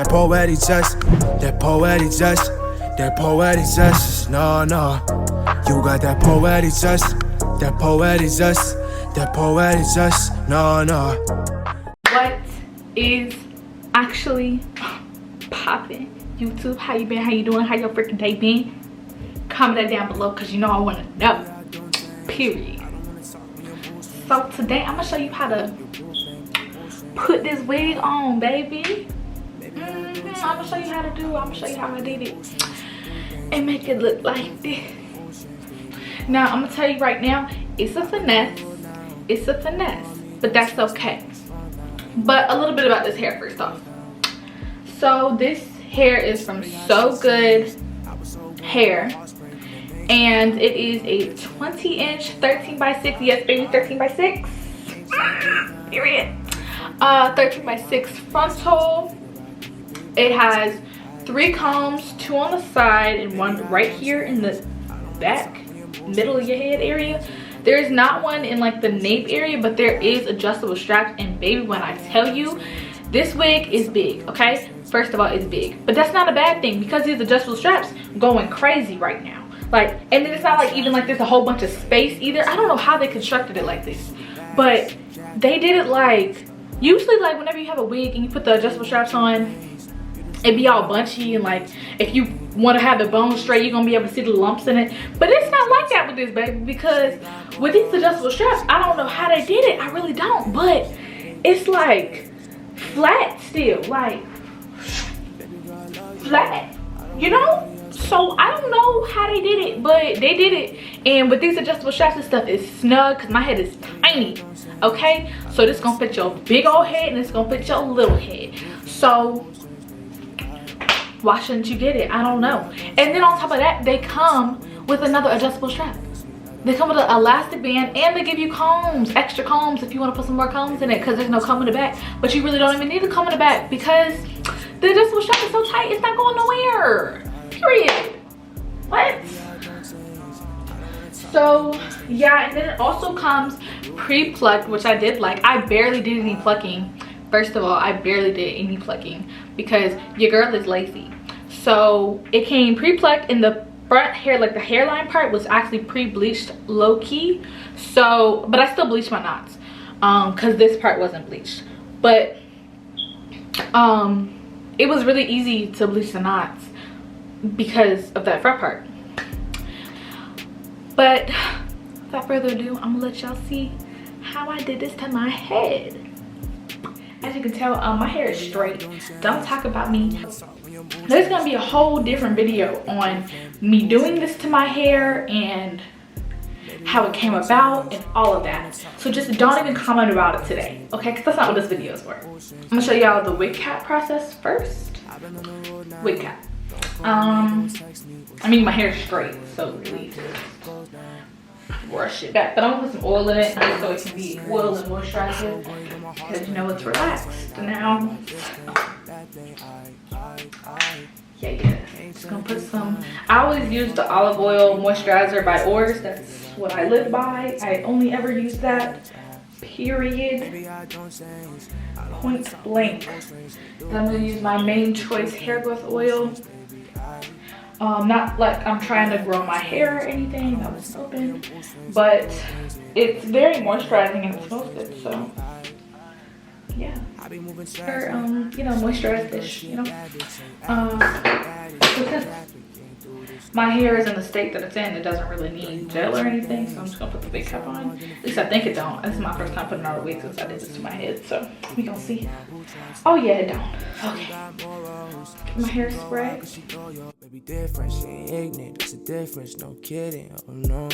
that poetic justice, that poetic justice, that poetic justice. No, no, you got that poetic justice, that poetic justice, that poetic justice. No, no. What is actually popping? YouTube, how you been? How you doing? How your freaking day been? Comment that down below because you know I want to know. Period. So today I'm gonna show you how to put this wig on, baby. I'm gonna show you how to do it. I'm gonna show you how I did it and make it look like this. Now I'm gonna tell you right now, it's a finesse. It's a finesse, but that's okay. But a little bit about this hair first off. So this hair is from SoGood hair, and it is a 20-inch 13 by 6. Yes, baby, 13 by 6. Period. 13 by 6 frontal. It has 3 combs, 2 on the side and 1 right here in the back middle of your head area. There is not one in like the nape area, but there is adjustable straps. And baby, when I tell you, this wig is big. Okay, first of all, it's big, but that's not a bad thing because these adjustable straps going crazy right now. Like, and then it's not like even like there's a whole bunch of space either. I don't know how they constructed it like this, but they did it like, usually like whenever you have a wig and you put the adjustable straps on, it be all bunchy, and like if you want to have the bone straight, you're gonna be able to see the lumps in it. But it's not like that with this, baby, because with these adjustable straps, I don't know how they did it. I really don't, but it's like flat still, like flat, you know. So I don't know how they did it, but they did it. And with these adjustable straps and stuff, it's snug because my head is tiny. Okay, so this gonna fit your big old head and it's gonna fit your little head. So why shouldn't you get it? I don't know. And then on top of that, they come with another adjustable strap. They come with an elastic band, and they give you combs, extra combs if you want to put some more combs in it, because there's no comb in the back. But you really don't even need a comb in the back because the adjustable strap is so tight, it's not going nowhere. Period. What? So yeah, and then it also comes pre-plucked, which I did like. I barely did any plucking. First of all, I barely did any plucking because your girl is lazy. So it came pre-plucked, in the front hair, like the hairline part was actually pre-bleached low-key. So, but I still bleached my knots because this part wasn't bleached. But it was really easy to bleach the knots because of that front part. But without further ado, I'm gonna let y'all see how I did this to my head. As you can tell, my hair is straight. Don't talk about me. There's gonna be a whole different video on me doing this to my hair and how it came about and all of that. So just don't even comment about it today, okay? Because that's not what this video is for. I'm gonna show y'all the wig cap process first. Wig cap. I mean, my hair is straight, so really just brush it back. But I'm gonna put some oil in it so it can be oil and moisturizer, because you know it's relaxed now. Yeah. Just gonna put some. I always use the olive oil moisturizer by Oars. That's what I live by. I only ever use that. Period. Point blank. Then I'm gonna use my Main Choice hair growth oil. Not like I'm trying to grow my hair or anything. That was open, but it's very moisturizing and it smells good. So yeah, or you know, moisturize-ish, you know. Because my hair is in the state that it's in, it doesn't really need gel or anything, so I'm just gonna put the wig cap on. At least I think it don't. This is my first time putting on a wig since I did this to my head, so we gonna see. Oh yeah, it don't. Okay, my hair spray. Baby different, she ain't ignorant, it's a difference, no kidding, oh no.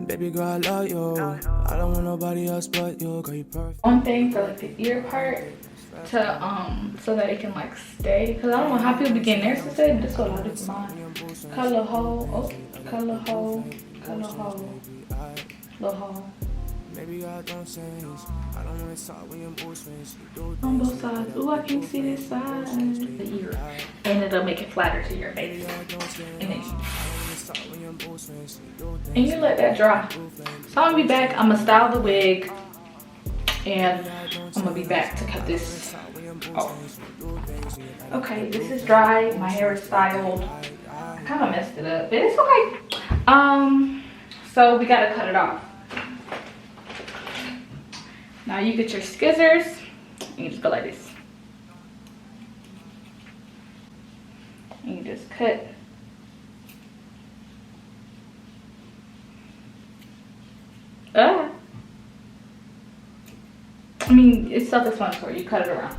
Baby girl, I love you. I don't want nobody else but you, girl, you perfect. One thing for like the ear part to so that it can like stay, because I don't know how people be getting theirs to stay, but this is what I do for mine. Cut a little hole, oh, cut a little hole, cut a little hole, little hole. Maybe I don't change. I don't want to talk when you're on both sides. Ooh, I can see this side. The ear. And it'll make it flatter to your face. And then you let that dry. So I'm gonna be back. I'm gonna style the wig. And I'm gonna be back to cut this off. Okay, this is dry. My hair is styled. I kind of messed it up, but it's okay. So we gotta cut it off. Now you get your scissors and you just go like this. And you just cut. I mean, it's self-explanatory. You cut it around.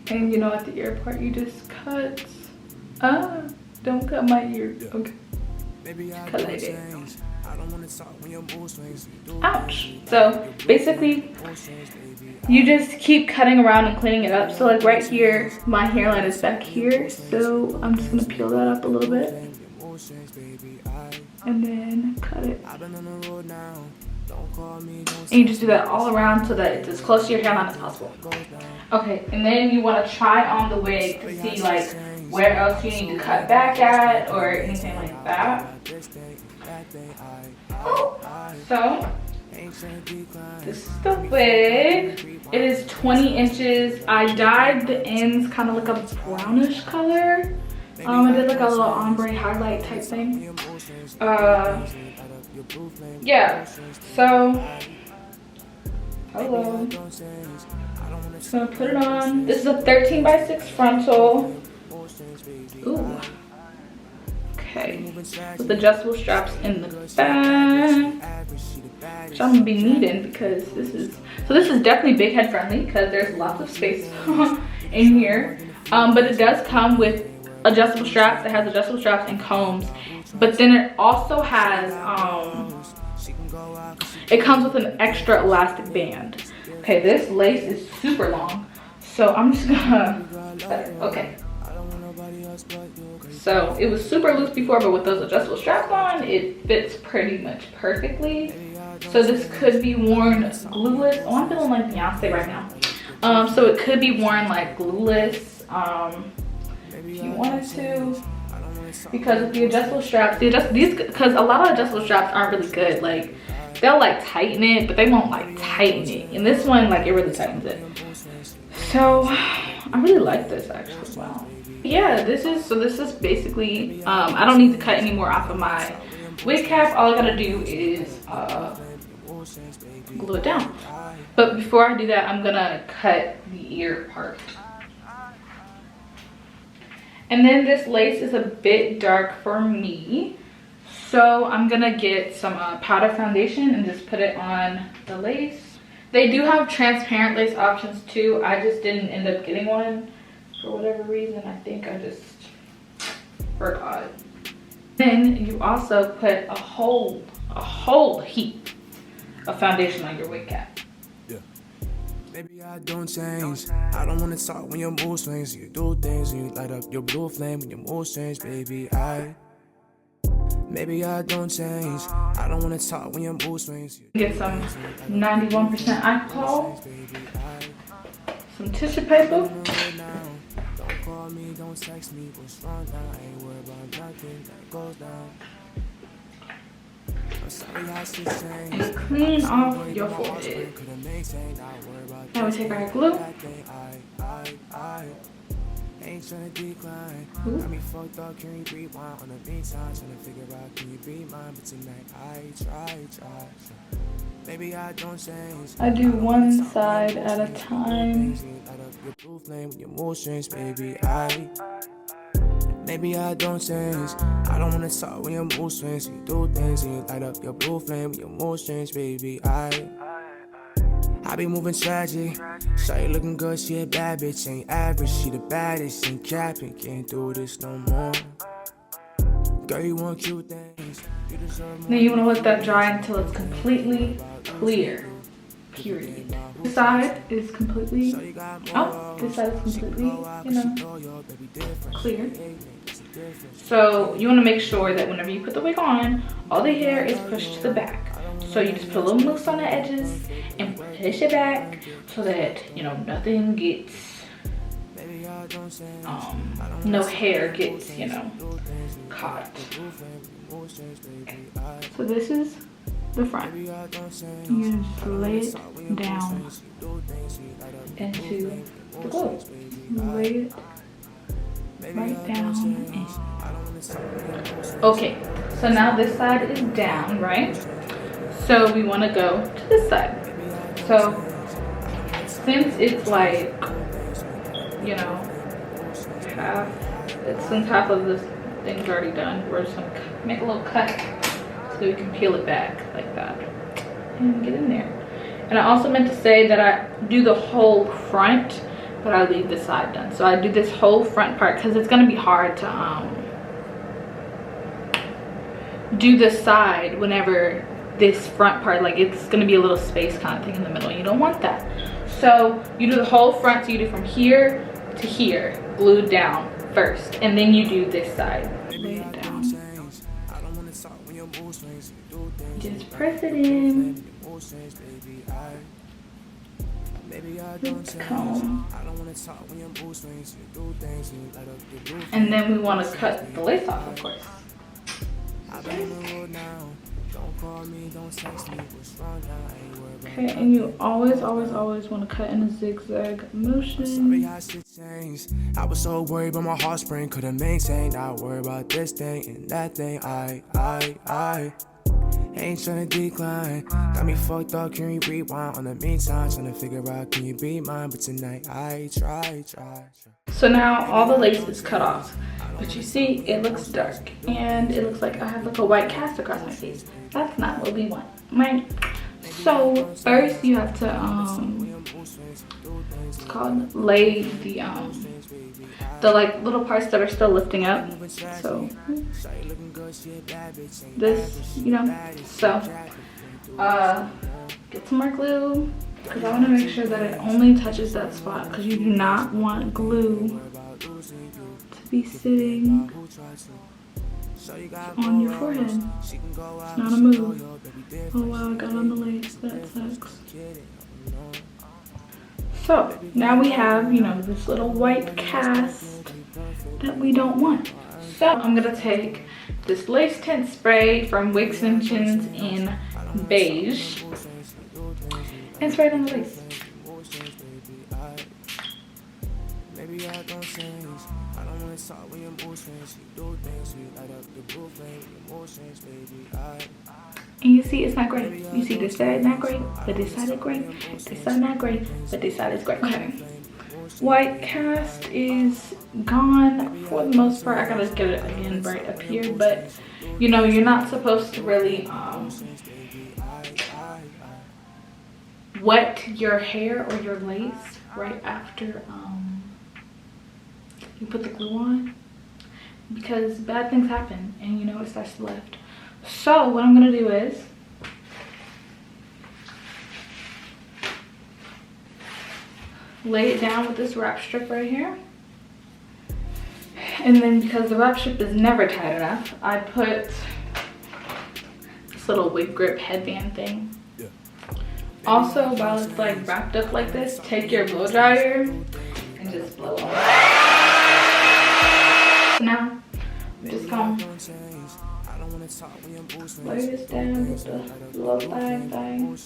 And you know, at the ear part, you just cut. Don't cut my ear. Okay. Cut like this. Ouch. So basically, you just keep cutting around and cleaning it up. So like right here, my hairline is back here. So I'm just gonna peel that up a little bit. And then cut it. And you just do that all around so that it's as close to your hairline as possible. Okay, and then you want to try on the wig to see like where else you need to cut back at or anything like that. So this is the wig. It is 20 inches. I dyed the ends kind of like a brownish color. I did like a little ombre highlight type thing. Yeah, so hello. Just gonna put it on. This is a 13x6 frontal. Ooh. Okay, with adjustable straps in the back, which I'm gonna be needing because this is definitely big head friendly because there's lots of space in here. But it does come with adjustable straps. It has adjustable straps and combs, but then it also has it comes with an extra elastic band. Okay, this lace is super long, so I'm just gonna okay. So it was super loose before, but with those adjustable straps on, it fits pretty much perfectly. So this could be worn glueless. Oh, I'm feeling like Beyonce right now. So it could be worn like glueless if you wanted to, because with the adjustable straps, because a lot of adjustable straps aren't really good. Like they'll like tighten it, but they won't like tighten it. And this one, like it really tightens it. So I really like this actually. Wow. Yeah, this is basically I don't need to cut any more off of my wig cap. All I gotta do is glue it down. But before I do that, I'm gonna cut the ear part. And then this lace is a bit dark for me, so I'm gonna get some powder foundation and just put it on the lace. They do have transparent lace options too. I just didn't end up getting one for whatever reason. I think I just forgot. Then you also put a whole heap of foundation on your wig cap. Maybe I don't change. I don't wanna talk when your mood swings. You do things and you light up your blue flame when your mood change, baby. Maybe I don't change. I don't wanna talk when your mood swings. Get some 91% alcohol, some tissue paper. Don't call me, don't text me. What's wrong now? I ain't worried about nothing that goes down. And clean off your forehead. Now we take our glue. Ain't tryna decline. Got me fucked up, can you rewind on the meantime? Tryna figure out, can you be mine? But tonight I try. Maybe I don't change. I do one side at a time. Maybe I don't change. I don't wanna talk when your mood swings. You do things and you light up your blue flame when your mood change, baby. I be moving tragic. Shawty looking good, she a bad bitch. Ain't average, she the baddest. Ain't capping, can't do this no more. Girl, you want cute things. Now you wanna let that dry until it's completely clear. Period. This side is completely, this side is completely, clear. So you want to make sure that whenever you put the wig on, all the hair is pushed to the back. So you just put a little mousse on the edges and push it back so that, nothing gets, no hair gets, caught. So this is the front. You just lay it down into the glue. Lay it right down in. Okay, so now this side is down, right? So we want to go to this side. So since it's like, you know, since half of this thing's already done, we're just gonna make a little cut so we can peel it back like that and get in there. And I also meant to say that I do the whole front, but I leave this side done. So I do this whole front part because it's gonna be hard to do the side whenever this front part, like it's gonna be a little space kind of thing in the middle. You don't want that. So you do the whole front, so you do from here to here, glued down first, and then you do this side. Lay it down. Just press it in. Let's comb. And then we want to cut the lace off, of course. Okay, and you always want to cut in a zigzag motion. I was so worried about my heartspring, couldn't maintain. Not worry about this thing and that thing. I ain't trying to decline. Got me fucked up, can you rewind? On the meantime, trying to figure out, can you be mine? But tonight I try. So now all the lace is cut off. But you see, it looks dark. And it looks like I have like a white cast across my face. That's not what we want, right? So first you have to, it's called lay the like little parts that are still lifting up. So this, you know, so get some more glue because I want to make sure that it only touches that spot, because you do not want glue to be sitting on your forehead. It's not a move. Oh wow, I got on the lace, that sucks. So now we have, you know, this little white cast that we don't want. So I'm gonna take this lace tint spray from Wig Extensions in beige and spray it on the lace. And you see, it's not great. You see, this side not great, but this side is great. This side not great, but this side is great. Okay. White cast is gone for the most part. I gotta get it again right up here, but you know, you're not supposed to really wet your hair or your lace right after you put the glue on, because bad things happen and you know it starts to lift. So what I'm gonna do is lay it down with this wrap strip right here, and then because the wrap strip is never tight enough, I put this little wig grip headband thing. Also, while it's like wrapped up like this, take your blow dryer and just blow on it. So now I'm just gonna lay this down with the little thing.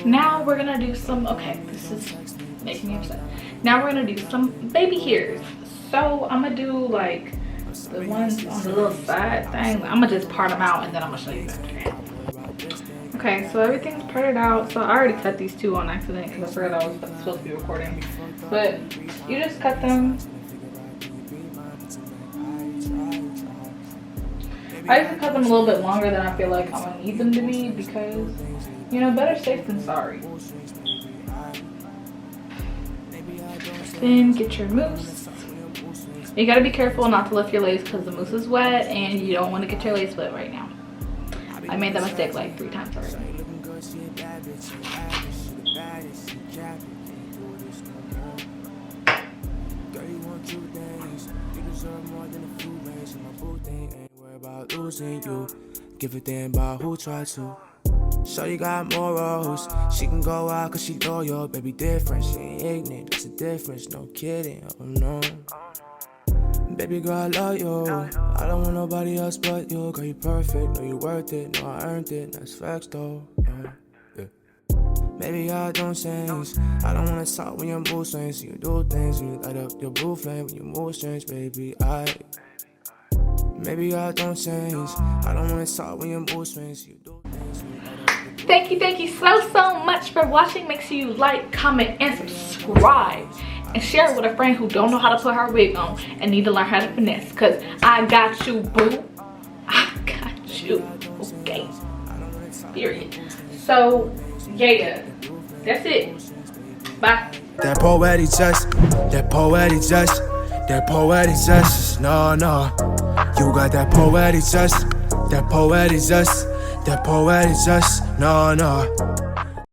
Now we're gonna do some, okay, this is making me upset. Now we're gonna do some baby hairs. So I'm gonna do like the ones on the little side thing. I'm gonna just part them out and then I'm gonna show you after. Okay, so everything's parted out. So I already cut these two on accident because I forgot I was supposed to be recording. But you just cut them. I used to cut them a little bit longer than I feel like I'm gonna need them to be, because, you know, better safe than sorry. Then get your mousse. You gotta be careful not to lift your lace because the mousse is wet and you don't want to get your lace wet right now. I made that mistake like 3 times already. Give a damn about who tried to. So you got morals. She can go out cause she loyal. Baby different, she ain't ignorant. That's a difference, no kidding, oh no. Baby girl, I love you. I don't want nobody else but you. Girl, you perfect, know you worth it. Know I earned it, that's facts though. Yeah. Maybe I don't change. I don't wanna talk when your mood swings. You do things when you light up your blue flame. When you move strange, baby, maybe I don't change. I don't wanna talk when your mood swings. You do things when you light up your blue. Thank you so much for watching. Make sure you like, comment, and subscribe. And share it with a friend who don't know how to put her wig on and need to learn how to finesse. Cause I got you, boo. I got you. Okay. Period. So, yeah. That's it. Bye. That poetic justice, that poetic justice, that poetic justice. No. You got that poetic justice, that poetic justice, that poetic justice. No.